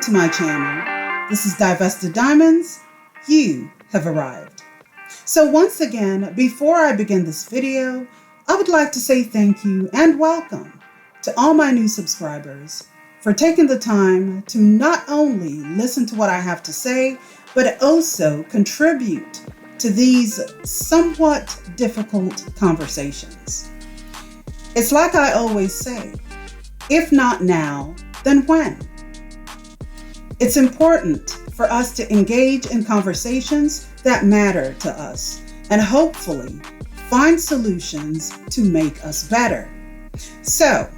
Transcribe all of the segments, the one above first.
to my channel. This is Divested Diamonds. You have arrived. So once again, before I begin this video, I would like to say thank you and welcome to all my new subscribers for taking the time to not only listen to what I have to say, but also contribute to these somewhat difficult conversations. It's like I always say, if not now, then when? It's important for us to engage in conversations that matter to us and hopefully find solutions to make us better. So,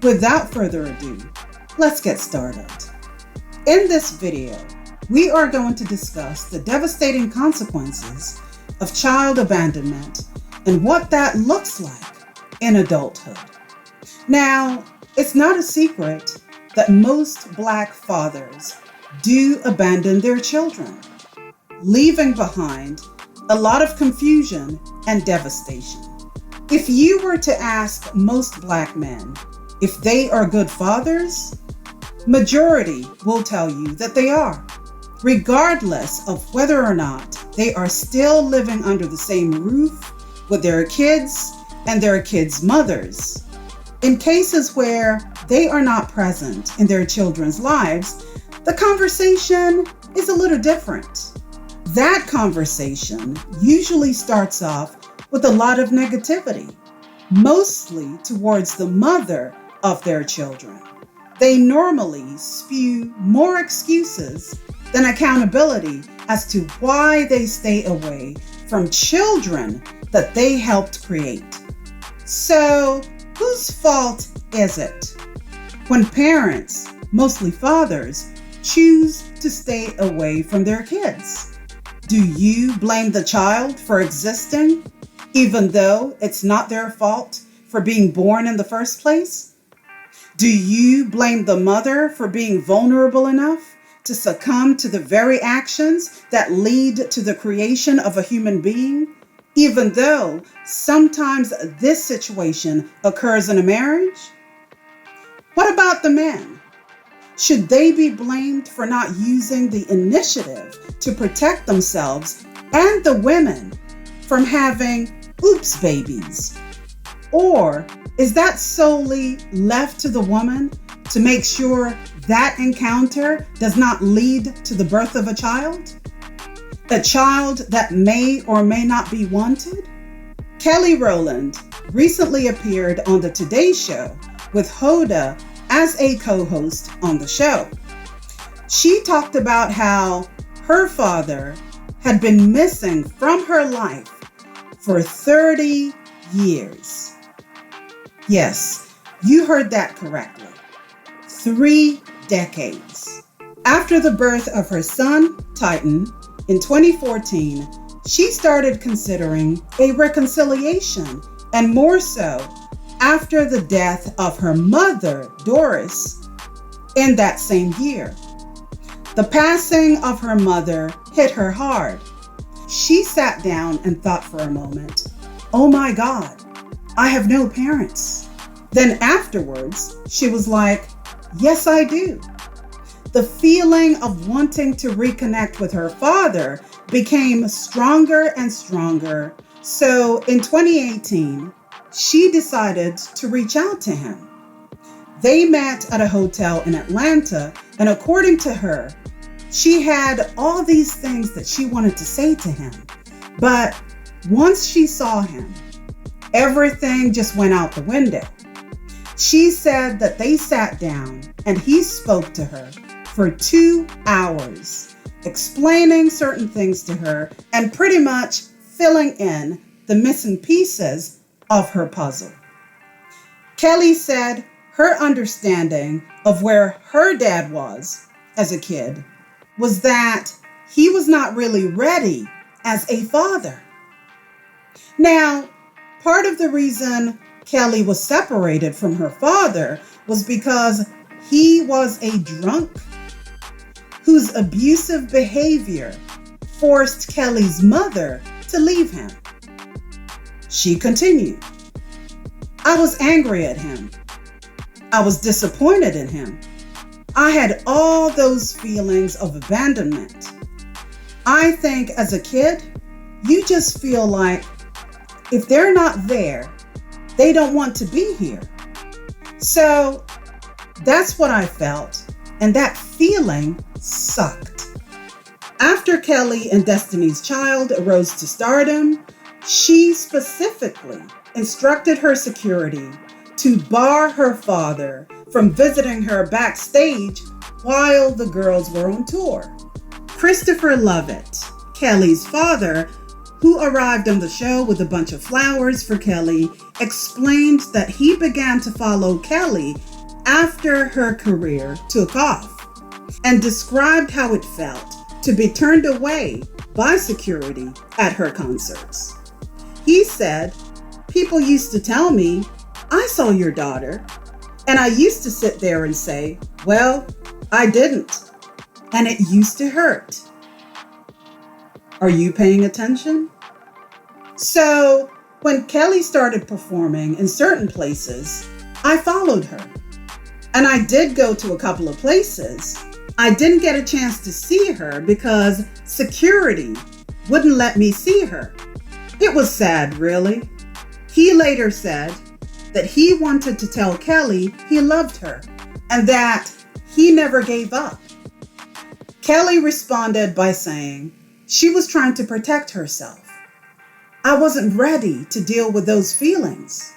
without further ado, let's get started. In this video, we are going to discuss the devastating consequences of child abandonment and what that looks like in adulthood. Now, it's not a secret that most Black fathers do abandon their children, leaving behind a lot of confusion and devastation. If you were to ask most Black men if they are good fathers, majority will tell you that they are, regardless of whether or not they are still living under the same roof with their kids and their kids' mothers. In cases where they are not present in their children's lives, the conversation is a little different. That conversation usually starts off with a lot of negativity, mostly towards the mother of their children. They normally spew more excuses than accountability as to why they stay away from children that they helped create. So, whose fault is it when parents, mostly fathers, choose to stay away from their kids? Do you blame the child for existing, even though it's not their fault for being born in the first place? Do you blame the mother for being vulnerable enough to succumb to the very actions that lead to the creation of a human being, even though sometimes this situation occurs in a marriage? What about the men? Should they be blamed for not using the initiative to protect themselves and the women from having oops babies? Or is that solely left to the woman to make sure that encounter does not lead to the birth of a child? A child that may or may not be wanted? Kelly Rowland recently appeared on the Today Show with Hoda as a co-host on the show. She talked about how her father had been missing from her life for 30 years. Yes, you heard that correctly. 3 decades. After the birth of her son, Titan, in 2014, she started considering a reconciliation, and more so after the death of her mother, Doris, in that same year. The passing of her mother hit her hard. She sat down and thought for a moment, oh my God, I have no parents. Then afterwards, she was like, yes, I do. The feeling of wanting to reconnect with her father became stronger and stronger. So in 2018, she decided to reach out to him. They met at a hotel in Atlanta, and according to her, she had all these things that she wanted to say to him. But once she saw him, everything just went out the window. She said that they sat down and he spoke to her for 2 hours, explaining certain things to her and pretty much filling in the missing pieces of her puzzle. Kelly said her understanding of where her dad was as a kid was that he was not really ready as a father. Now, part of the reason Kelly was separated from her father was because he was a drunk whose abusive behavior forced Kelly's mother to leave him. She continued, I was angry at him. I was disappointed in him. I had all those feelings of abandonment. I think as a kid, you just feel like if they're not there, they don't want to be here. So that's what I felt, and that feeling sucked. After Kelly and Destiny's Child rose to stardom, she specifically instructed her security to bar her father from visiting her backstage while the girls were on tour. Christopher Lovett, Kelly's father, who arrived on the show with a bunch of flowers for Kelly, explained that he began to follow Kelly after her career took off and described how it felt to be turned away by security at her concerts. He said, "People used to tell me, 'I saw your daughter,' and I used to sit there and say, 'Well, I didn't,' and it used to hurt." Are you paying attention? So when Kelly started performing in certain places, I followed her. And I did go to a couple of places. I didn't get a chance to see her because security wouldn't let me see her. It was sad, really. He later said that he wanted to tell Kelly he loved her and that he never gave up. Kelly responded by saying she was trying to protect herself. I wasn't ready to deal with those feelings.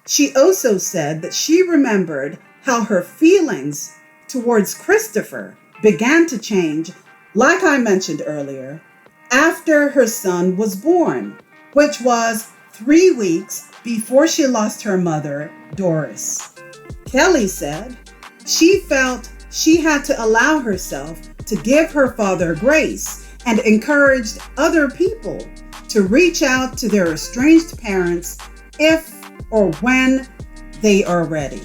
She also said that she remembered how her feelings towards Christopher began to change, like I mentioned earlier, after her son was born, which was 3 weeks before she lost her mother, Doris. Kelly said she felt she had to allow herself to give her father grace and encouraged other people to reach out to their estranged parents if or when they are ready.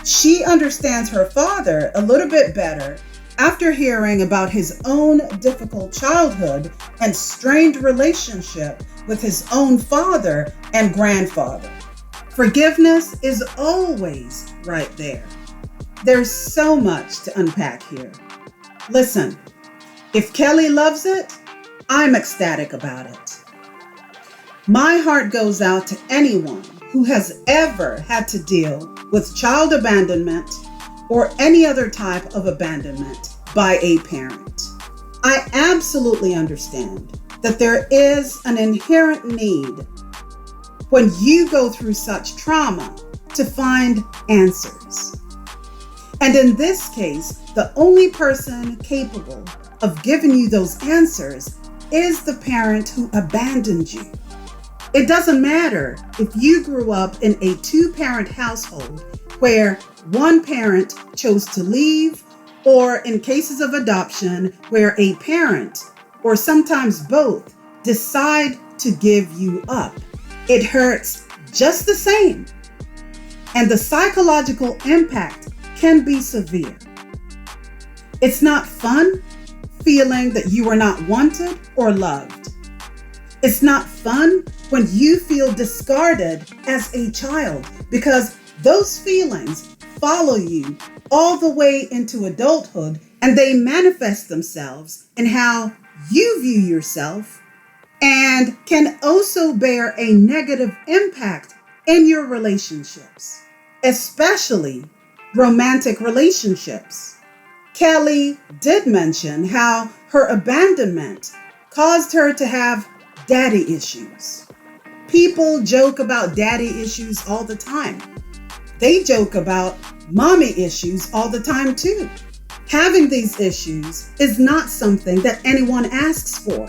She understands her father a little bit better after hearing about his own difficult childhood and strained relationship with his own father and grandfather. Forgiveness is always right there. There's so much to unpack here. Listen, if Kelly loves it, I'm ecstatic about it. My heart goes out to anyone who has ever had to deal with child abandonment or any other type of abandonment by a parent. I absolutely understand that there is an inherent need when you go through such trauma to find answers. And in this case, the only person capable of giving you those answers is the parent who abandoned you. It doesn't matter if you grew up in a 2-parent household where one parent chose to leave, or in cases of adoption where a parent, or sometimes both, decide to give you up. It hurts just the same, and the psychological impact can be severe. It's not fun feeling that you are not wanted or loved. It's not fun when you feel discarded as a child, because those feelings follow you all the way into adulthood, and they manifest themselves in how you view yourself and can also bear a negative impact in your relationships, especially romantic relationships. Kelly did mention how her abandonment caused her to have daddy issues. People joke about daddy issues all the time. They joke about mommy issues all the time too. Having these issues is not something that anyone asks for.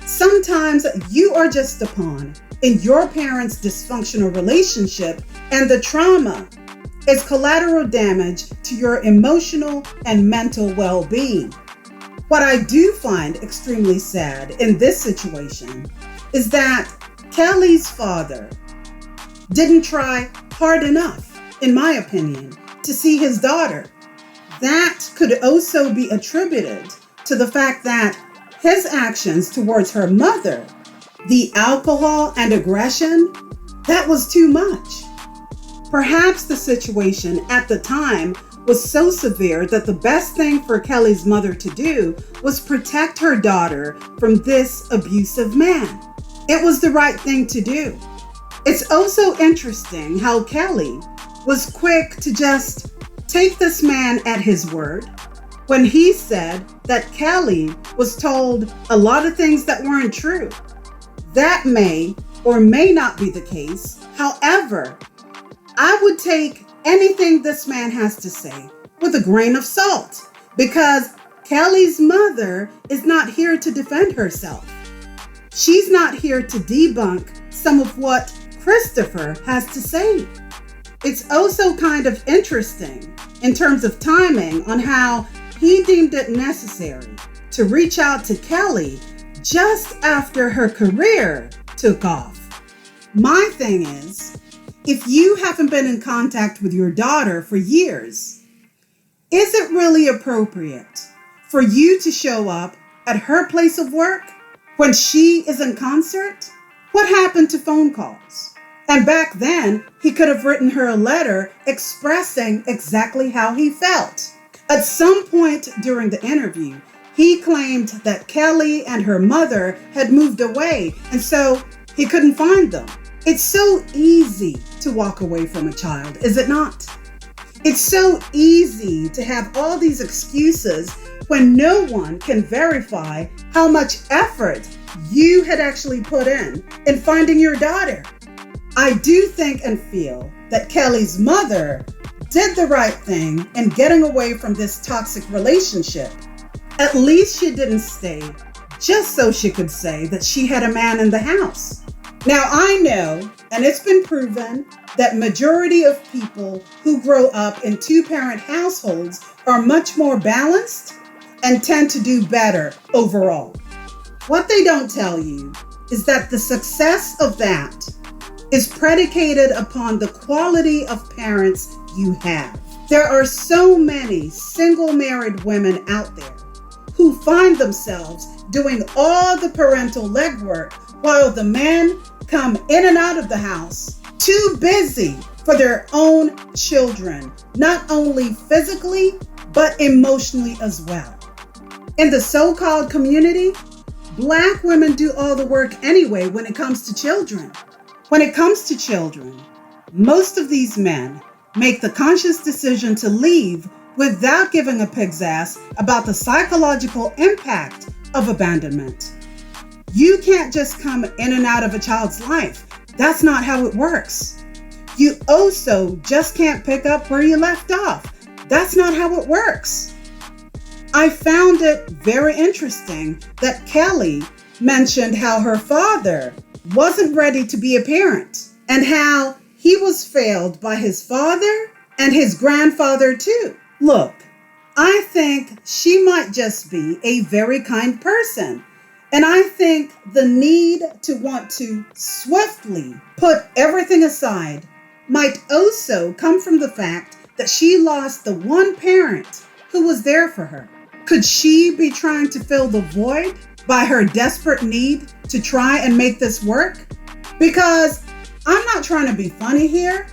Sometimes you are just a pawn in your parents' dysfunctional relationship, and the trauma is collateral damage to your emotional and mental well-being. What I do find extremely sad in this situation is that Kelly's father didn't try hard enough, in my opinion, to see his daughter. That could also be attributed to the fact that his actions towards her mother, the alcohol and aggression, that was too much. Perhaps the situation at the time was so severe that the best thing for Kelly's mother to do was protect her daughter from this abusive man. It was the right thing to do. It's also interesting how Kelly was quick to just take this man at his word when he said that Kelly was told a lot of things that weren't true. That may or may not be the case. However, I would take anything this man has to say with a grain of salt because Kelly's mother is not here to defend herself. She's not here to debunk some of what Christopher has to say. It's also kind of interesting in terms of timing on how he deemed it necessary to reach out to Kelly just after her career took off. My thing is, if you haven't been in contact with your daughter for years, is it really appropriate for you to show up at her place of work when she is in concert? What happened to phone calls? And back then, he could have written her a letter expressing exactly how he felt. At some point during the interview, he claimed that Kelly and her mother had moved away, and so he couldn't find them. It's so easy to walk away from a child, is it not? It's so easy to have all these excuses when no one can verify how much effort you had actually put in finding your daughter. I do think and feel that Kelly's mother did the right thing in getting away from this toxic relationship. At least she didn't stay just so she could say that she had a man in the house. Now I know, and it's been proven, that majority of people who grow up in two-parent households are much more balanced and tend to do better overall. What they don't tell you is that the success of that is predicated upon the quality of parents you have. There are so many single married women out there who find themselves doing all the parental legwork while the men come in and out of the house, too busy for their own children, not only physically, but emotionally as well. In the so-called community, Black women do all the work anyway when it comes to children. When it comes to children, most of these men make the conscious decision to leave without giving a pig's ass about the psychological impact of abandonment. You can't just come in and out of a child's life. That's not how it works. You also just can't pick up where you left off. That's not how it works. I found it very interesting that Kelly mentioned how her father wasn't ready to be a parent and how he was failed by his father and his grandfather too. Look, I think she might just be a very kind person. And I think the need to want to swiftly put everything aside might also come from the fact that she lost the one parent who was there for her. Could she be trying to fill the void by her desperate need to try and make this work? Because I'm not trying to be funny here.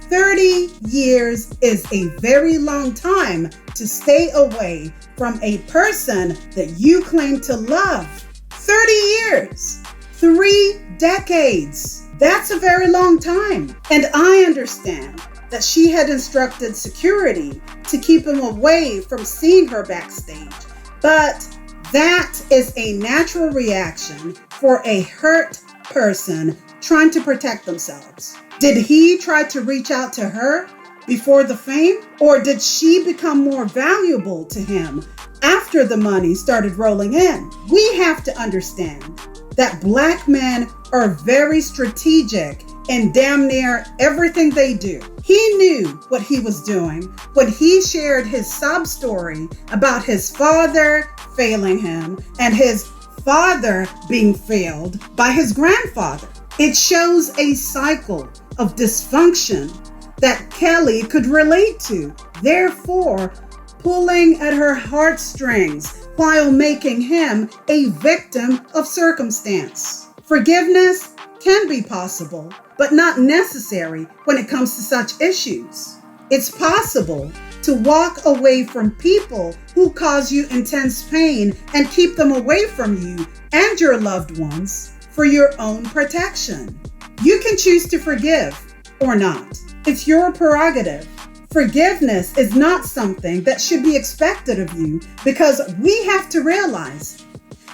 30 years is a very long time to stay away from a person that you claim to love. 30 years, 3 decades. That's a very long time. And I understand that she had instructed security to keep him away from seeing her backstage. But that is a natural reaction for a hurt person trying to protect themselves. Did he try to reach out to her before the fame? Or did she become more valuable to him after the money started rolling in? We have to understand that Black men are very strategic in damn near everything they do. He knew what he was doing when he shared his sob story about his father failing him and his father being failed by his grandfather. It shows a cycle of dysfunction that Kelly could relate to, therefore pulling at her heartstrings while making him a victim of circumstance. Forgiveness can be possible, but not necessary when it comes to such issues. It's possible, to walk away from people who cause you intense pain and keep them away from you and your loved ones for your own protection. You can choose to forgive or not. It's your prerogative. Forgiveness is not something that should be expected of you, because we have to realize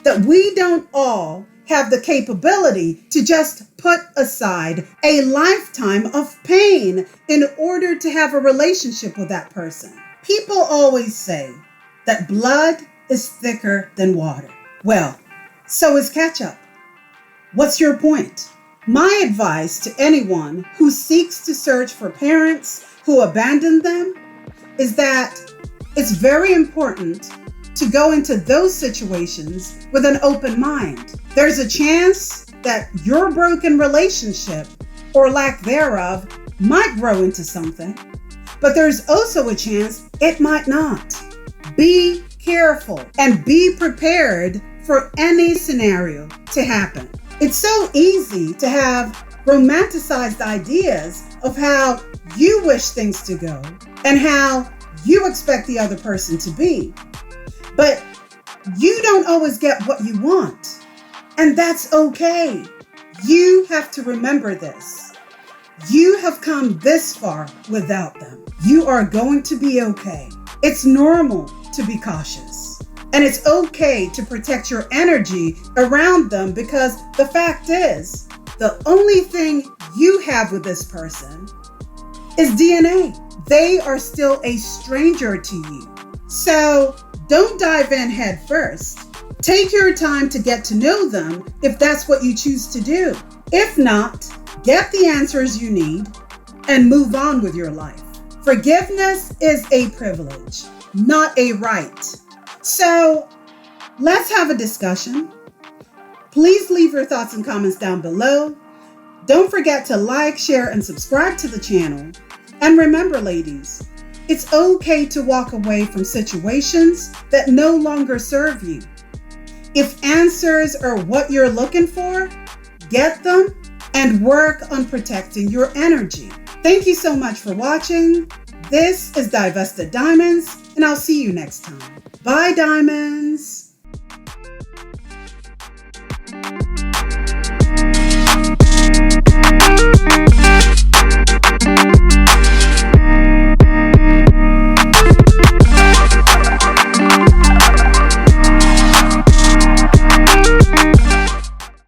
that we don't all have the capability to just put aside a lifetime of pain in order to have a relationship with that person. People always say that blood is thicker than water. Well, so is ketchup. What's your point? My advice to anyone who seeks to search for parents who abandoned them is that it's very important to go into those situations with an open mind. There's a chance that your broken relationship, or lack thereof, might grow into something, but there's also a chance it might not. Be careful and be prepared for any scenario to happen. It's so easy to have romanticized ideas of how you wish things to go and how you expect the other person to be. But you don't always get what you want, and that's okay. You have to remember this. You have come this far without them. You are going to be okay. It's normal to be cautious, and it's okay to protect your energy around them, because the fact is, the only thing you have with this person is DNA. They are still a stranger to you. So don't dive in head first. Take your time to get to know them if that's what you choose to do. If not, get the answers you need and move on with your life. Forgiveness is a privilege, not a right. So let's have a discussion. Please leave your thoughts and comments down below. Don't forget to like, share, and subscribe to the channel. And remember, ladies, it's okay to walk away from situations that no longer serve you. If answers are what you're looking for, get them and work on protecting your energy. Thank you so much for watching. This is Divested Diamonds, and I'll see you next time. Bye, diamonds.